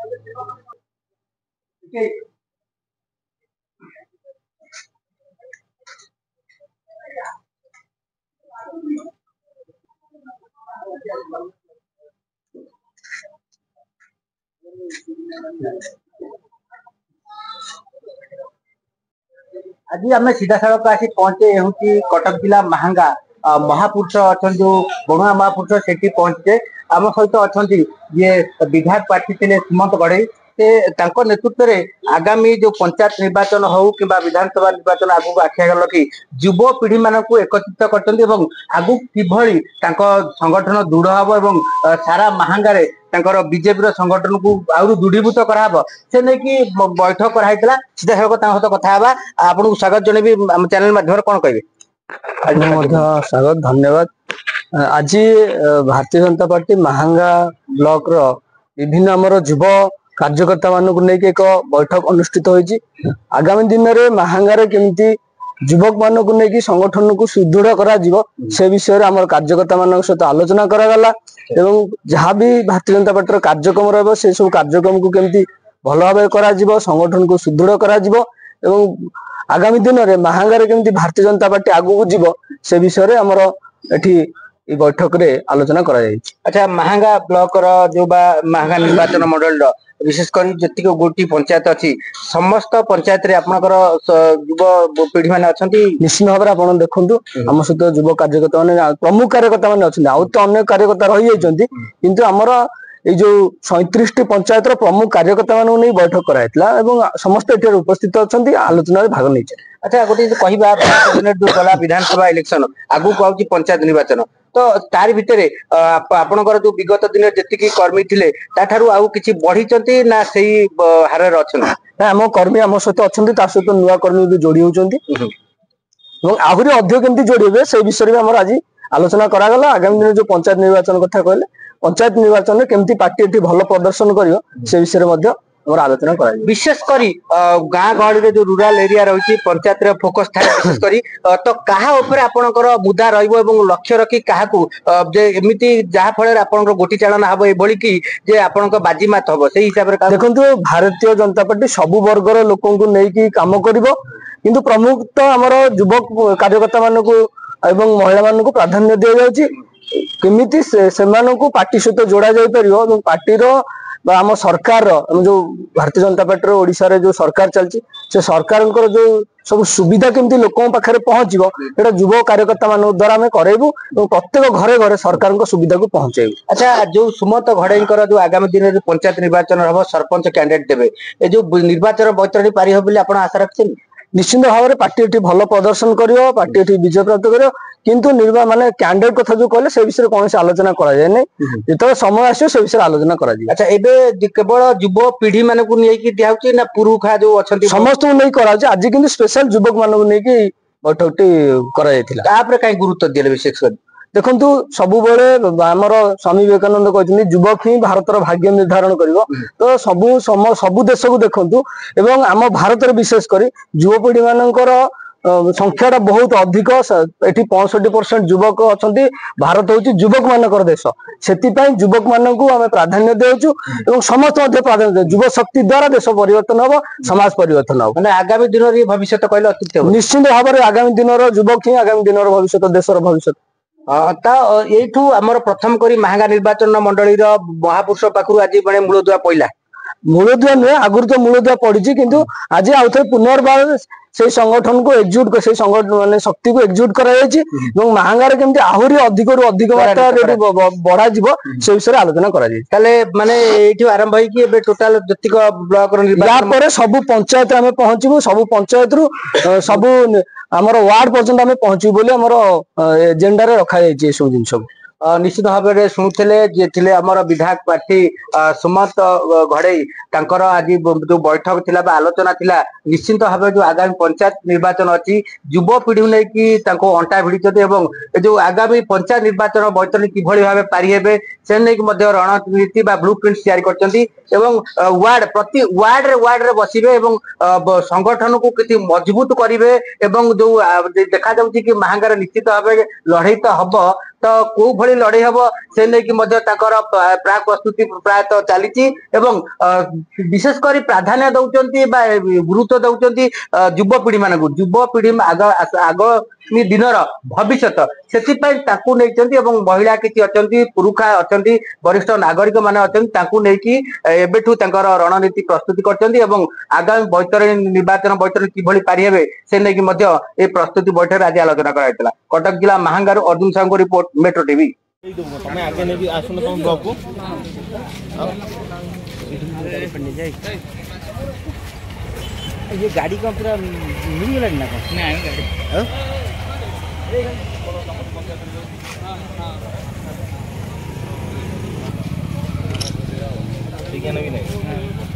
आज आम सीधा सड़क आसी पहुंचे हूँ कटक जिला महांगा महापुरुष अच्छा जो बणुआ महापुरुष से पहुंचे आम सहित अच्छा ये विधायक प्रार्थी थे सुमंत गढ़ई से नेतृत्व में आगामी जो पंचायत निर्वाचन हो कि विधानसभा निर्वाचन आगू आखिगल कि युव पीढ़ी मान एकत्रित कर आगू किभली संगठन दृढ़ हम सारा महांगारे बीजेपी संगठन को आउर दृढ़ीभूत कराब से नहीं कि बैठक कराई सीधा सड़क सहित कथा आपको स्वागत जनइबी चैनल माध्यम कौन कहे स्वागत धन्यवाद। आज भारतीय जनता पार्टी महांगा ब्लॉक रो विभिन्न आमर युव कार्यकर्ता मान को लेकिन एक बैठक अनुष्ठित होती। आगामी दिन में महांगार केमती युवक मान को लेकिन संगठन को सुदृढ़ करा से विषय आम कार्यकर्ता मान सहित आलोचना करागला एवं जहाँ भी भारतीय जनता पार्टी कार्यक्रम रहा से सब कार्यक्रम को केमती भल भाव करा संगठन को सुदृढ़ करा एवं आगामी दिन में महांगार केमती भारतीय जनता पार्टी आगू जीव से विषय आमर एठी बैठक रे आलोचना करा जाय। अच्छा महांगा ब्लॉक रो जो महांगा निर्वाचन मंडल विशेषकर जी गोटी पंचायत अच्छी समस्त पंचायत रे आपनकर युव पीढ़ी माने अछंती निश्चित भाव आप देखु आम सहित युव कार्यकर्ता मैंने प्रमुख कार्यकर्ता मैंने अच्छा आउ तो अनेक कार्यकर्ता रही जाइछंती किंतु आमर ये जो 37 पंचायत प्रमुख कार्यकर्ता मान नहीं बैठक कराइला समस्त एठी उपस्थित अच्छा आलोचना भाग नहीं। अच्छा गोटे कहवा जो गला विधानसभा इलेक्शन आगू को आउची पंचायत निर्वाचन तो तार भितर आपनकर जो विगत दिन जी कर्मी थे ताठारू आउ किछि बढ़ी ना सही हारे अच्छा आम कर्मी आम सहित अच्छा सहित नुआ कर्मी भी जोड़ी होती आहरी अधिक केमती जोड़ी से विषय में आज आलोचना करागला। आगामी दिन जो पंचायत निर्वाचन कथा कहले पंचायत निर्वाचन में केमती पार्टी भल प्रदर्शन कर से विषय में आलोचना कर विशेषकर गाँ गहली जो रूराल एरिया रही पंचायत फोकस था विशेषकर तो क्या आपंकर मुदा लक्ष्य रखी क्या एमती जहाँ फल आप गोटी चालना हम ये कि आपण बाजीमात हम से हिसाब से देखो भारतीय जनता पार्टी सबु वर्गर लोक नहीं कम कर किंतु प्रमुख तो आमर युवक कार्यकर्ता मान एवं महिला मान प्राधान्य दि जाउची केमिति से पार्टी सहित जोड़ा जाई परियो एवं पार्टी रो आम सरकार जो भारतीय जनता पार्टी ओडिशा रे जो सरकार चलची से सरकार जो सब सुविधा केमती लोकों पाखरे पहुंचबो एटा युव कार्यकर्ता मान द्वारा हमें करेबू प्रत्येक घरे घरे सरकार सुविधा को पहुंचेबू। अच्छा जो सुमंत घड़ईकर जो आगामी दिन जो पंचायत निर्वाचन हम सरपंच कैंडिडेट देबे ए जो निर्वाचन बैतरणी पारी हो बोली आपण आशा रखछन निश्चित भाव में पार्टी एठी भल प्रदर्शन करियो पार्टी एठी विजय प्राप्त करियो किंतु माने कैंडिडेट कथा जो कहले से विषय कौन से आलोचना करा जाय नै जेतो समय आसे से विषय आलोचना करा जाय। अच्छा एबे केवल युव पीढ़ी मान को नै कि दिया होची ना पुरुखा जो अछंती समस्त को नै करा जाय आज किंतु स्पेशल युवक मान को नै कि बैठकटी करा जायथिला तापरे काई गुरुत्व दिले विशेष कर देखु सबु आमर स्वामी विवेकानंद कहते युवक ही भारतर भाग्य निर्धारण करिवो तो सबु देश को देखु एवं आम भारत विशेष कर युवपीढ़ी मानकर संख्या बहुत अधिक एटी 65% युवक अच्छा भारत हूँ युवक मानकर देश से युवक मान को आम प्राधान्य देचु और समस्त प्राधान्य युव शक्ति द्वारा देश परिवर्तन हम समाज परिवर्तन हम मैंने आगामी दिन भविष्य कहले अत्युक्त निश्चित भाव में आगामी दिन युवक ही आगामी दिन भविष्य देशर भविष्य एठू आमर प्रथम करी महांगा निर्वाचन मंडली महापुरुष पाखु आज बड़े मूलदुआ पड़ा मूलदुआ नुहे आगुरी तो मूलदुआ पड़ी किंतु आज आउ थे पुनर्बार से संगठन को एकजुट से संगठन माने शक्ति को एकजुट करा महांगार केमती आहरी अधिक रु अधिक मात्रा बढ़ा जीव से विषय आलोचना करा माने आरंभ हो टोटाल जतिक ब्लॉक या सब पंचायत आम पहुंचू सब पंचायत रु सब आमर वार्ड पर्यंत आम पहुंचू बोली आमर एजेंडा रे रखा जाय सब जिन सब निश्चित भाव में शुणुले जे थे आमर विधायक प्रार्थी सुमंत घड़ई तांकर आज जो बैठक थिला आलोचना थिला निश्चित भाव जो आगामी पंचायत निर्वाचन अच्छी युव पीढ़ी नहीं कि अंटा भिड़ी जो आगामी पंचायत निर्वाचन बैतरणी किभली भाव पारी हेबे से नहीं रणनीति ब्लू प्रिंट तैयारी कर वार्ड प्रति वार्ड रे बसिबे संगठन को किसी मजबूत करेंगे जो देखा कि महांगार निश्चित भाव लड़ई तो हम तो को भली लड़े हम से नहीं प्राक प्रस्तुति प्रायतः चली एवं विशेषकर प्राधान्य दौरान गुरुत्व दौरान युवपीढ़ी मान युवपीढ़ी आगामी दिन भविष्य से महिला किसी अच्छा पुरुषा अच्छा वरिष्ठ नागरिक मान अच्छा रणनीति प्रस्तुति कर आगामी बैतरणी निर्वाचन बैतरणी किभली पारि हेबे से नहीं प्रस्तुति बैठक आज आलोचना कराइला। कटक जिला महांगारू Arjun Sahu report metro TV. तमें आगे नहीं आसुन तुम ब्लॉक को ये गाड़ी का पूरा मिल गला ना नहीं गाड़ी ठीक है ना भी नहीं